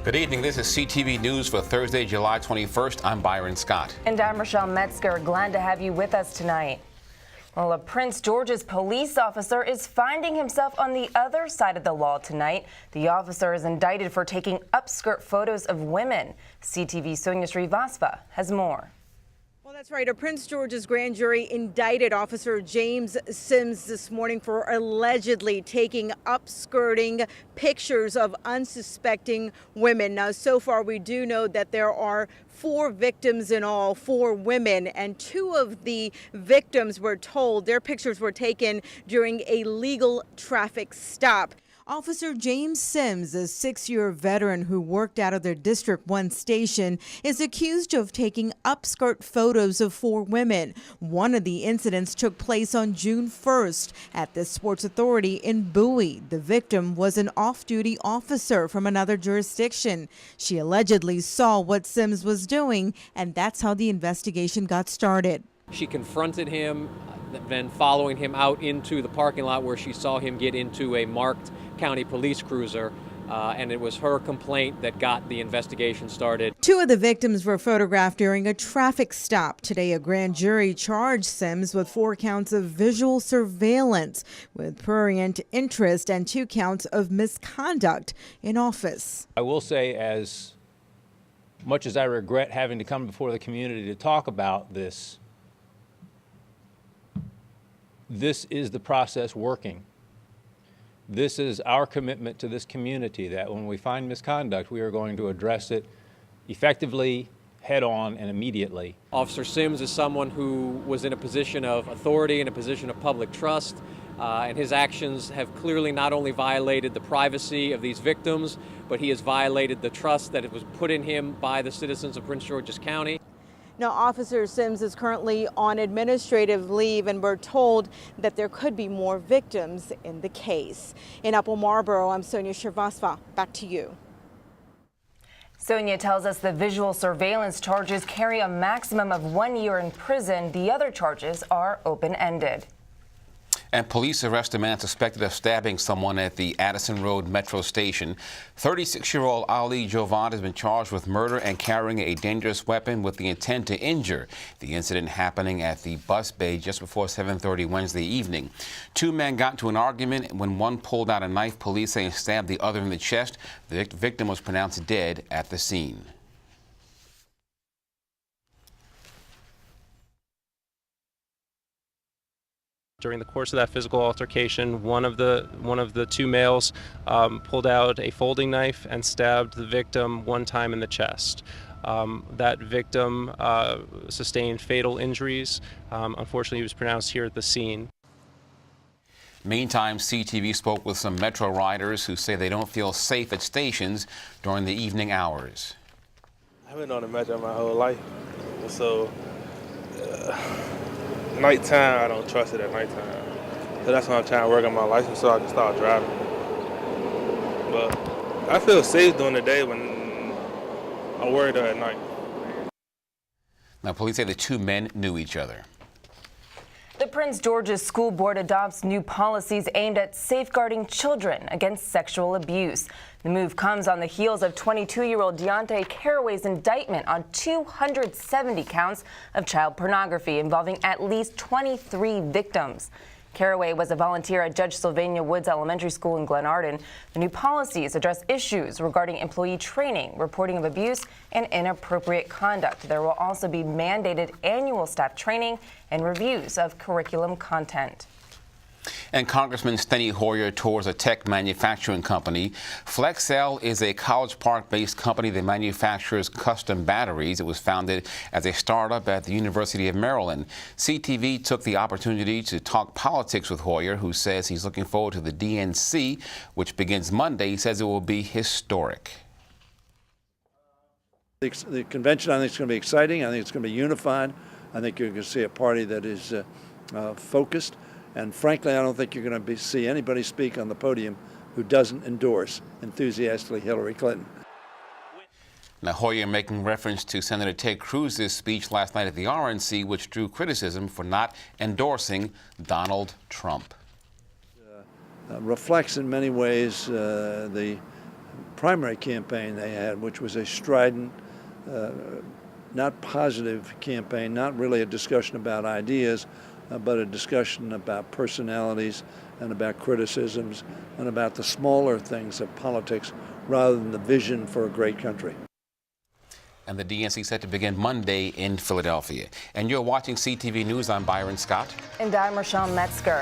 Good evening. This is CTV News for Thursday, July 21st. I'm Byron Scott. And I'm Rochelle Metzger. Glad to have you with us tonight. Well, a Prince George's police officer is finding himself on the other side of the law tonight. The officer is indicted for taking upskirt photos of women. CTV's Sonia Srivastava has more. Well, that's right. A Prince George's grand jury indicted Officer James Sims this morning for allegedly taking upskirting pictures of unsuspecting women. Now, so far, we do know that there are 4 victims in all, 4 women, and 2 of the victims were told their pictures were taken during a legal traffic stop. Officer James Sims, a 6-year veteran who worked out of their District 1 station, is accused of taking upskirt photos of 4 women. One of the incidents took place on June 1st at the Sports Authority in Bowie. The victim was an off-duty officer from another jurisdiction. She allegedly saw what Sims was doing, and that's how the investigation got started. She confronted him, then following him out into the parking lot where she saw him get into a marked county police cruiser, and it was her complaint that got the investigation started. 2 of the victims were photographed during a traffic stop. Today, a grand jury charged Sims with 4 counts of visual surveillance with prurient interest and 2 counts of misconduct in office. I will say, as much as I regret having to come before the community to talk about this is the process working. This is our commitment to this community, that when we find misconduct, we are going to address it effectively, head-on, and immediately. Officer Sims is someone who was in a position of authority, in a position of public trust, and his actions have clearly not only violated the privacy of these victims, but he has violated the trust that it was put in him by the citizens of Prince George's County. Now, Officer Sims is currently on administrative leave, and we're told that there could be more victims in the case. In Upper Marlboro, I'm Sonia Srivastava. Back to you. Sonia tells us the visual surveillance charges carry a maximum of 1 year in prison. The other charges are open-ended. And police arrest a man suspected of stabbing someone at the Addison Road Metro Station. 36-year-old Ali Jovan has been charged with murder and carrying a dangerous weapon with the intent to injure. The incident happening at the bus bay just before 7:30 Wednesday evening. 2 men got into an argument when one pulled out a knife, police say, and stabbed the other in the chest. The victim was pronounced dead at the scene. During the course of that physical altercation, one of the 2 males pulled out a folding knife and stabbed the victim 1 time in the chest. That victim sustained fatal injuries. Unfortunately, he was pronounced here at the scene. Meantime, CTV spoke with some Metro riders who say they don't feel safe at stations during the evening hours. I've been on the Metro my whole life, so nighttime, I don't trust it at nighttime. So that's why I'm trying to work on my license so I can start driving. But I feel safe during the day when I'm worried at night. Now, police say the 2 men knew each other. The Prince George's School Board adopts new policies aimed at safeguarding children against sexual abuse. The move comes on the heels of 22-year-old Deontay Caraway's indictment on 270 counts of child pornography involving at least 23 victims. Caraway was a volunteer at Judge Sylvania Woods Elementary School in Glenarden. The new policies address issues regarding employee training, reporting of abuse, and inappropriate conduct. There will also be mandated annual staff training and reviews of curriculum content. And Congressman Steny Hoyer tours a tech manufacturing company. FlexCell is a College Park-based company that manufactures custom batteries. It was founded as a startup at the University of Maryland. CTV took the opportunity to talk politics with Hoyer, who says he's looking forward to the DNC, which begins Monday. He says it will be historic. The convention, I think, is going to be exciting. I think it's going to be unified. I think you're going to see a party that is focused. And frankly, I don't think you're going to see anybody speak on the podium who doesn't endorse enthusiastically Hillary Clinton. Now, Hoyer making reference to Senator Ted Cruz's speech last night at the RNC, which drew criticism for not endorsing Donald Trump. Reflects in many ways the primary campaign they had, which was a strident, not positive campaign, not really a discussion about ideas, but a discussion about personalities and about criticisms and about the smaller things of politics rather than the vision for a great country. And the DNC set to begin Monday in Philadelphia. And you're watching CTV News. I'm Byron Scott. And I'm Rochelle Metzger.